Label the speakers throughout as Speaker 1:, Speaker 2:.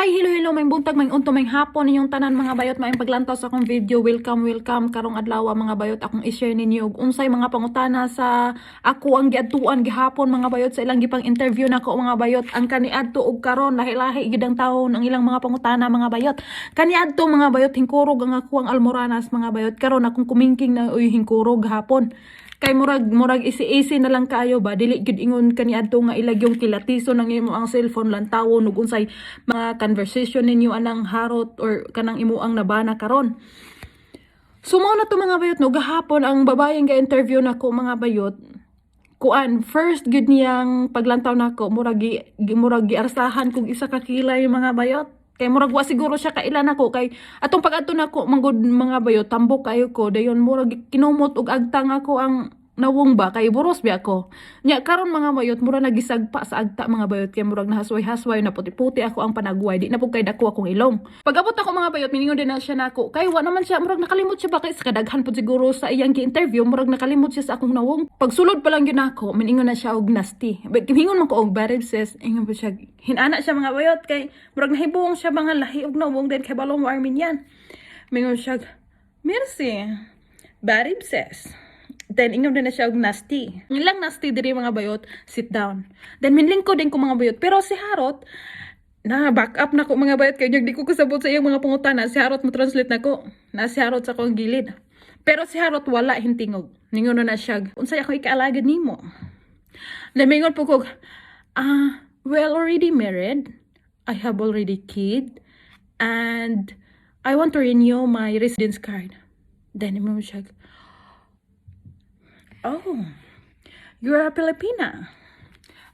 Speaker 1: Hi, hello, may buntag, may unto, may hapon ninyong tanan mga bayot, may paglantaw sa akong video. Welcome, karong adlaw mga bayot, akong i-share ninyo og unsay mga pangutana sa ako ang giadtuan gihapon mga bayot sa ilang gipang interview nako mga bayot. Ang kaniadto og karon lahi-lahi gid ang taon ang ilang mga pangutana mga bayot. Kaniadto mga bayot hingkurog ang ako ang almoranas mga bayot. Karon akong kumingking na uy hingkurog gihapon. Kay murag isi-isi na lang kayo ba dili gud ingon kaniadto nga ilagyong kilatiso nang imo ang cellphone lang tawon ug unsay mga conversation ninyo anang harot or kanang imuang nabana karon. So mao na to mga bayot no gahapon ang babayeng ga-interview nako mga bayot. Kuan first gud niyang paglantaw nako murag giarsahan kog isa ka kilay mga bayot. Kay murag wa siguro siya kailan ako kay atong pag-adto nako manggod mga bayot tambok kayo ko dayon murag kinumot og agtang ako ang nawong ba kay buros ba ako. Nya karon mga bayot mura nagisagpa sa agta mga bayot kay murag nahasway-hasway na puti-puti ako ang panagway di na pud kay dako akong ilong. Pag-abot ako mga bayot miningon din na siya nako kay wa naman siya murag nakalimot siya ba kay sa kadaghan pud siguro sa iyang gi-interview murag nakalimot siya sa akong nawong. Pagsulod pa lang gyud nako miningon na siya og nasty. Hingon man ko og bad sis ingon pa siya hinana siya mga bayot kay murag nahibuong siya mga lahi og nawong din kay balong mo Armenian. Mingon siya merci. Bad sis. Then, ingam din na siya og nasty. Ilang nasty diri mga bayot, sit down. Then, minlingko din ko mga bayot. Pero si Harot, na back up na ko mga bayot. Kaya di ko kasabot sa iyang mga pangutana. Si Harot mo translate na ko. Na si Harot sa kong gilid. Pero si Harot wala hintingog. Ningon na siya, unsay ako ikaalagad nimo. Then, mingon po ko, well, already married. I have already kid. And I want to renew my residence card. Then, mo siya, oh, you're a Filipina.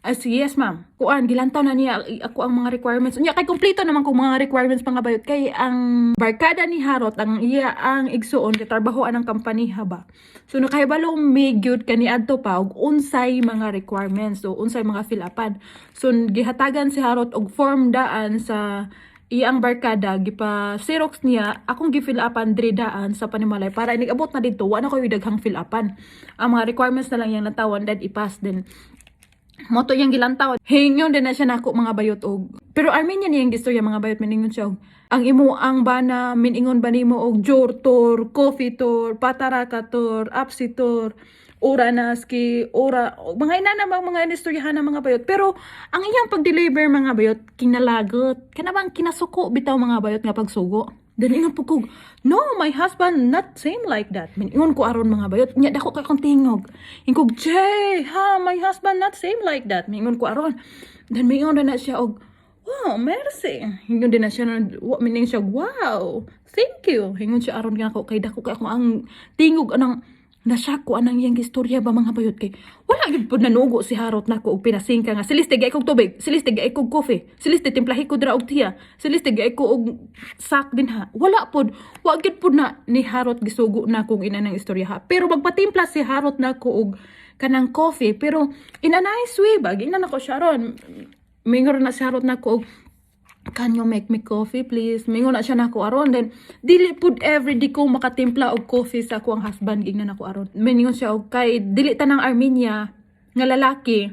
Speaker 1: As yes, ma'am. Kuan, gilantaw na niya ako ang mga requirements. Unya, kay kompleto naman kung mga requirements mga bayot. Kay ang barkada ni Harot, ang iya ang igsuon, katrabahoan ng kampanya ba. So, nakahibalong may gyud kaniadto pa, og unsay mga requirements. So, unsay mga fill-upan. So, gihatagan si Harot og form daan sa iyang barkada gipa Xerox niya akong gi-fill upan diri daan sa Panimalay para inigabot na dito wa na ko daghang fill upan ang mga requirements na lang yang natawan then i-pass din moto yang gilantaw hingon din na siya nako mga bayot og pero Armenian niyang gistorya mga bayot miningon siya og ang imo ang bana miningon ba nimo og jor tour coffee tour pataraka tour apsi tour ora naski, ora, mga inanamang mga inistoryahan ng mga bayot. Pero, ang iyang pag-deliver mga bayot, kinalagot. Kanabang kinasuko bitaw mga bayot nga pagsugo. Then, ingon po ko, no, my husband not same like that. Ingon ko aron mga bayot, niya dako kay kong tingog. Ingon ko, Jay, ha, my husband not same like that. Ingon ko aron. Then, ingon na siya og, wow, merci. Ingon din na siya, mining siya, wow, thank you. Ingon siya aron nga ako, kay dako kay ako ang tingog, anang, nasako anang iyang istorya ba mga bayot kay wala gyud pud nanugo si Harot nako og pinasingka nga siliste gay kog tubig siliste gay kog coffee siliste timplahi ko dra og tiya siliste gay ko og sak din ha wala pud wa gyud pud na ni Harot gisugo na kog ina nang istorya ha pero magpatimpla si Harot nako og kanang coffee pero in a nice way ba ina nako Sharon mingor na si Harot nako og can you make me coffee please? Mingon na siya nako aron then dili pud everyday ko makatimpla og coffee sa ako ang husband gignan nako aron. Mingon siya og kay dili tanang Armenia nga lalaki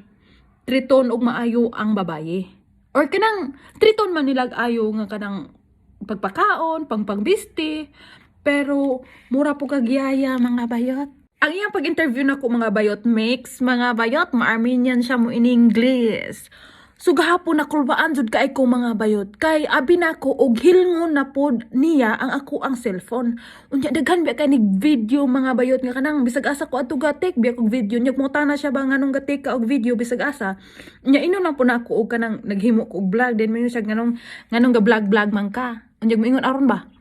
Speaker 1: triton og maayo ang babaye. Or kanang triton man nilag ayo nga kanang pagpakaon, pangpangbisti pero mura po kagiyaya mga bayot. Ang iyang pag-interview nako mga bayot mix mga bayot ma-Armenian siya mo in English. So gahapon nakulbaan jud kay ko mga bayot kay abi nako og hilngon na pod niya ang ako ang cellphone. Unya daghan ba kay nig video mga bayot nga kanang bisag asa ko adto gatik biya kog video nya mutana siya ba nganong gatik ka og video bisag asa. Nya ino na po nako og kanang naghimo ko og vlog din minyo siya nganong ga-vlog man ka. Unya moingon aron ba?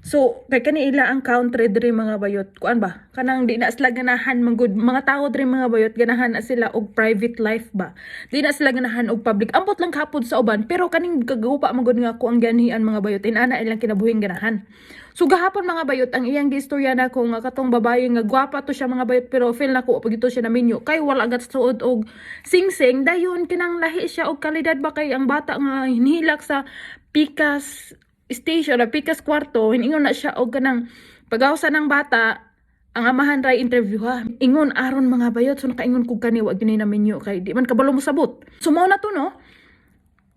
Speaker 1: So, kay kanila ang country diri mga bayot. Kuan ba? Kanang di na sila ganahan manggod mga tao diri mga bayot ganahan na sila og private life ba. Di na sila ganahan og public. Ambot lang kapod sa uban pero kaning kagawa manggod nga ko ang ganihan mga bayot. Inana ilang kinabuhing ganahan. So gahapon mga bayot ang iyang gistorya nako nga katong babae nga gwapa to siya mga bayot pero feel nako pag ito siya na minyo kay wala agad suod og singsing dayon kinang lahi siya og kalidad ba kay ang bata nga hinihilak sa pikas station na pikas kwarto hiningon na siya og kanang pag-awsa ng bata ang amahan ray interview ha ingon aron mga bayot so nakaingon kog kani wa gyud na minyo kay di man kabalo mo sabot so mao na to no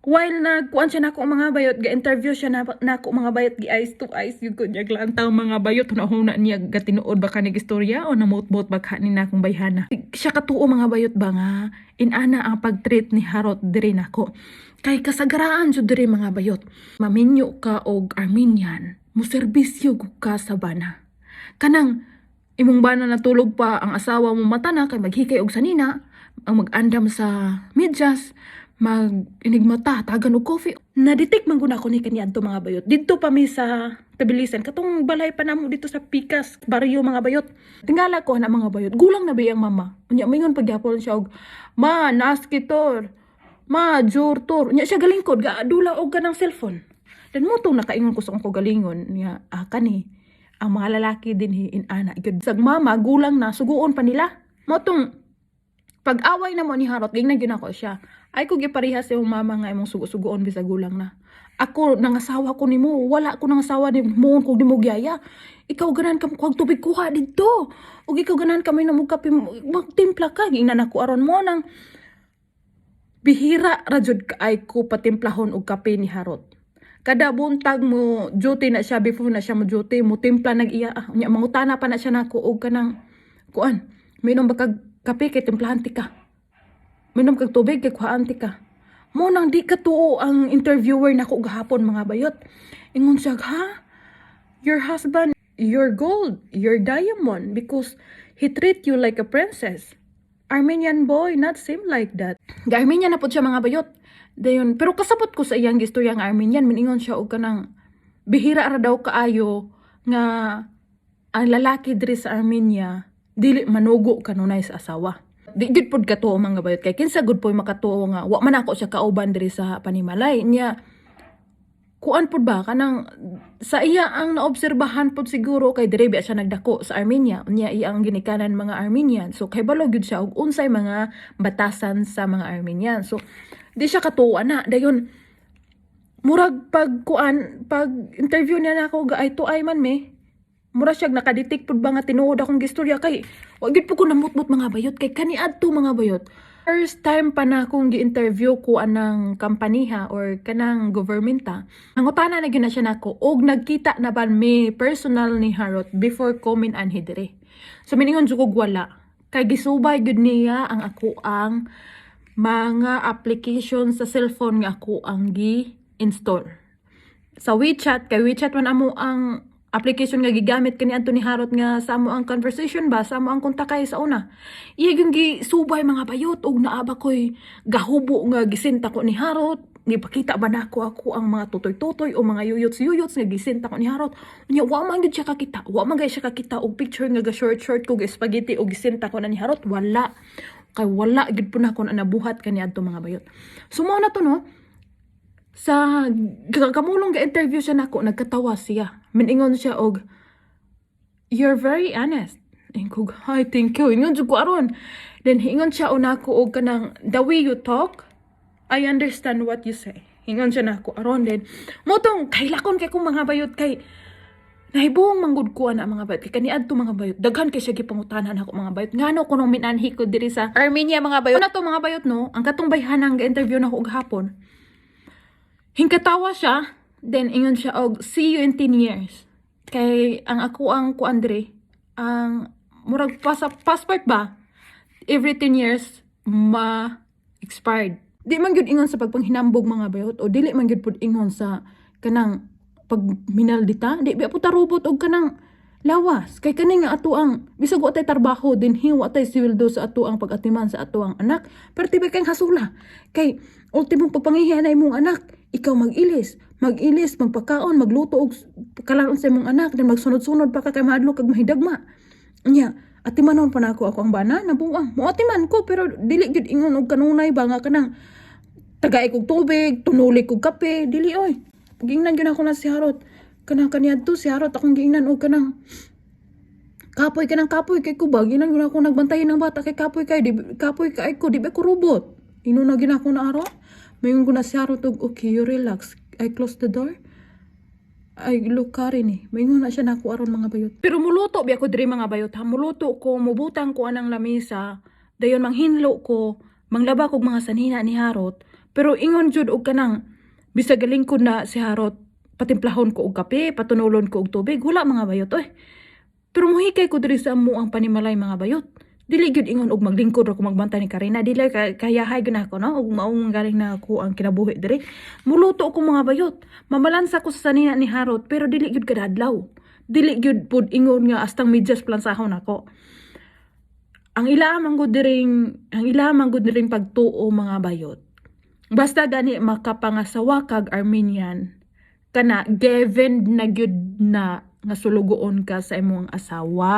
Speaker 1: While nagkuan siya nako mga bayot, ga-interview siya nako mga bayot, gi eyes to eyes yung kunya glantaw mga bayot, hunahuna niya gatinuod baka nig istorya o namot-mot baka ni nakong bayhana. Siya katuo mga bayot ba nga, inana ang pag-treat ni Harot diri nako. Kay kasagaraan jud diri mga bayot. Maminyo ka og Armenian, mo serbisyo ka sa bana. Kanang imong bana natulog pa ang asawa mo mata na kay maghikay og sanina, ang mag-andam sa medyas, mag-inigmata, tagan og coffee. Naditik man guna ko ni kaniadto mga bayot. Dito pa mi sa Tabilisan, katong balay pa namo dito sa Pikas, baryo mga bayot. Tingala ko na mga bayot, gulang na ba ang mama? Unya mingon pagyapon siya og, "Ma, naskitor. Ma, jurtor." Unya siya galingkod, dula og kanang cellphone. Dan mo tong nakaingon ko sa ko galingon niya, kani ang mga lalaki din inana gyud sag mama gulang na suguon pa nila. Mo tong pag-away na mo ni Harot, gingnan gyud ako siya. Ay ko giparehas yung mama nga imong sugo-sugoon bisag gulang na. Ako nangasawa ko nimo, wala ko nangasawa ni mo kog nimo gyaya. Ikaw ganan ka kog tubig kuha didto. Ug ikaw ganan kami na kape magtimpla ka gingnan ako aron mo nang bihira ra jud ay ko patimplahon og kape ni Harot. Kada buntag mo duty na siya before na siya mo duty mo timpla nag-iya. Nya mangutana pa na siya nako og kanang kuan. Minom ba kag kape kay timplahan ti ka. Minom kag tubig kay kuhaan ti ka. Mo nang di ka tuo ang interviewer nako gahapon mga bayot. Ingon siya, "Ha? Your husband, you're gold, you're diamond because he treat you like a princess. Armenian boy not seem like that." Ga-Armenian na po siya mga bayot. Dayon, pero kasabot ko sa iyang istorya nga Armenian, miningon siya og kanang bihira ra daw kaayo nga ang lalaki diri sa Armenia dili manugo kanunay sa asawa. Di gid pod katuo mga bayot kay kinsa gud poy makatuo nga wa man ako siya kauban diri sa panimalay niya. Kuan pod ba kanang sa iya ang naobserbahan pod siguro kay diri biya siya nagdako sa Armenia. Niya iya ang ginikanan mga Armenian. So kay balo gyud siya og unsay mga batasan sa mga Armenian. So di siya katuo na dayon murag pag interview niya nako gaay to ay man me. Mura siya nakaditik pod ba nga tinuod akong gistorya kay wa gid po ko namutmut mga bayot kay kaniadto mga bayot. First time pa na akong gi-interview ko anang kampaniha or kanang governmenta. Nangutana na gyud na siya nako og nagkita na ba may personal ni Harot before komen anhi diri. So miningon jud ko wala kay gisubay gud niya ang ako ang mga application sa cellphone nga ako ang gi-install. Sa WeChat kay WeChat man amo ang application nga gigamit kaniadto ni Harot nga sa amo ang conversation ba sa amo ang kontakay sa una. Iya gyud gisubay mga bayot og naaba koy gahubo nga gisinta ko ni Harot. Gipakita ba nako ako ang mga tutoy-tutoy o mga yuyots nga gisinta ko ni Harot. Unya wa man gyud siya kakita. Wa man gyud siya kakita og picture nga ga-short ko ga spaghetti og gisinta ko na ni Harot. Wala. Kay wala gid po na ko na nabuhat kaniadto mga bayot. Sumo na to no. Sa kamulong ga-interview siya nako, nagkatawa siya. Miningon siya og, "You're very honest." Ingkog, "Hi, thank you." Ingon jud ko aron. Then hingon siya nako og kanang, "The way you talk, I understand what you say." Hingon siya nako aron din. Motong kailakon kay kong mga bayot kay nahibuong manggod ko ana mga bayot. Kay kaniadto mga bayot. Daghan kay siya gipangutanan ako mga bayot. Ngano ko nung minanhi ko diri sa Armenia mga bayot. Ano to mga bayot no? Ang katong bayhanang ga-interview nako og hapon. Hingkatawa siya, then ingon siya og see you in 10 years. Kay ang ako ang kuandre, ang murag passport ba? Every 10 years ma-expired. Di man gyud ingon sa pagpanghinambog mga bayot o dili man gyud pud ingon sa kanang pagminaldita. Di biya puta robot og kanang lawas. Kay kani nga ato ang bisag wa tay trabaho din hiwa tay sweldo sa ato ang pag-atiman sa ato ang anak. Pero tibay kay hasula. Kay ultimong pagpangihan na imong anak, ikaw mag-ilis, magpakaon, magluto og kalaron sa imong anak, then magsunod-sunod pa ka kay mahadlok kag mahidagma. Nya, atimanon pa na ako ang bana nabuang. Mo atiman ko pero dili gid ingon og kanunay ba nga kanang tagay kog tubig, tunuli kog kape, dili oy. Gingnan gyud ako na si Harot. Kanang kaniadto si Harot akong giingnan og kanang kapoy kay ko ba ginan gyud ako nagbantay ng bata kay kapoy kay ko di ba ko robot. Inuna gyud ako na Harot. Mayon ko na si Harot og okay, you relax. I close the door. Ay look ka rin eh. Mayon na siya nako aron mga bayot. Pero muluto bi ako diri mga bayot ha. Muluto ko, mubutang ko anang lamisa. Dayon manghinlo ko, manglaba kog mga sanina ni Harot. Pero ingon jud og kanang bisag galing ko na si Harot patimplahon ko og kape, patunulon ko og tubig, wala mga bayot oy. Pero muhikay ko diri sa amo ang panimalay mga bayot. Dili gyud ingon og maglingkod ra ko magbantay ni Karina, dili kayahay gyud ako no og maong galing na ako ang kinabuhi diri. Muluto ko mga bayot. Mamalansa ko sa sanina ni Harot pero dili gyud kadadlaw. Dili gyud pud ingon nga astang medyas plansahon ako. Ang ilamang gud diring pagtuo mga bayot. Basta gani makapangasawa kag Armenian kana given na gyud na nga sulugoon ka sa imong asawa.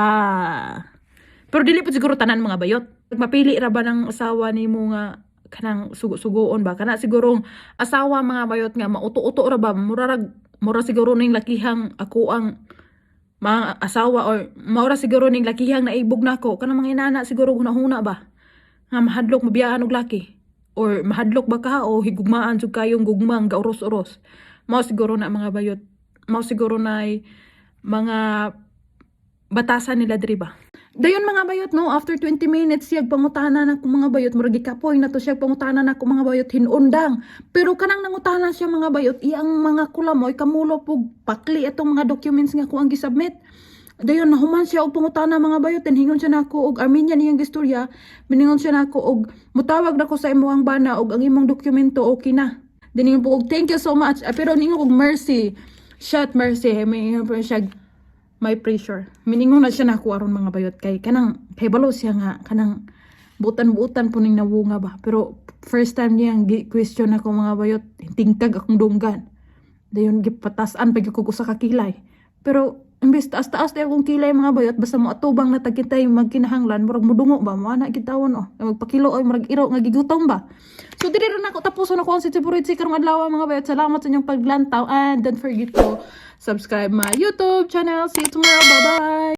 Speaker 1: Pero dili pud siguro tanan mga bayot. Mapili ra ba ng asawa nimo nga kanang sugo-sugoon ba kana sigurong asawa mga bayot nga mauto-uto ra ba mura siguro ning lakihang ako ang mga asawa or maura siguro ning lakihang naibog nako kanang mga inana siguro hunahuna ba nga mahadlok mabiyaan og laki or mahadlok ba ka o higugmaan jud kayong gugmang gauros-uros. Mao siguro na mga bayot. Mao siguro na mga batasan nila diri ba. Dayon mga bayot no, after 20 minutes siyag pangutana na ko mga bayot, murag gikapoy na to siyag pangutana na ko mga bayot hinundang. Pero kanang nangutana siya mga bayot, iyang mga kulamoy kamulo pug pakli atong mga documents nga ko ang gisubmit. Dayon nahuman siya og pangutana mga bayot, then hingon siya nako og Armenian iyang gistorya, miningon siya nako og mutawag nako sa imong bana og ang imong dokumento okay na. Then hingon po og thank you so much. Pero ningon og mercy. Shot mercy, may siya may pressure. Miningon na siya na ako aron mga bayot kay kanang kay balo siya nga kanang butan-butan po ning nawunga ba. Pero first time niyang question ako mga bayot, tingkag akong dunggan. Dayon gipatasan pag ko sa kakilay. Pero imbes taas-taas na akong kilay mga bayot basta mo atubang na tagkitay magkinahanglan murag modungo ba mo ana gitawon magpakilo oy murag iro nga gigutom ba. So diri ra nako tapuson ako ang Sitsi karong adlaw mga bayot. Salamat sa inyong paglantaw and don't forget to subscribe my YouTube channel. See you tomorrow. Bye bye.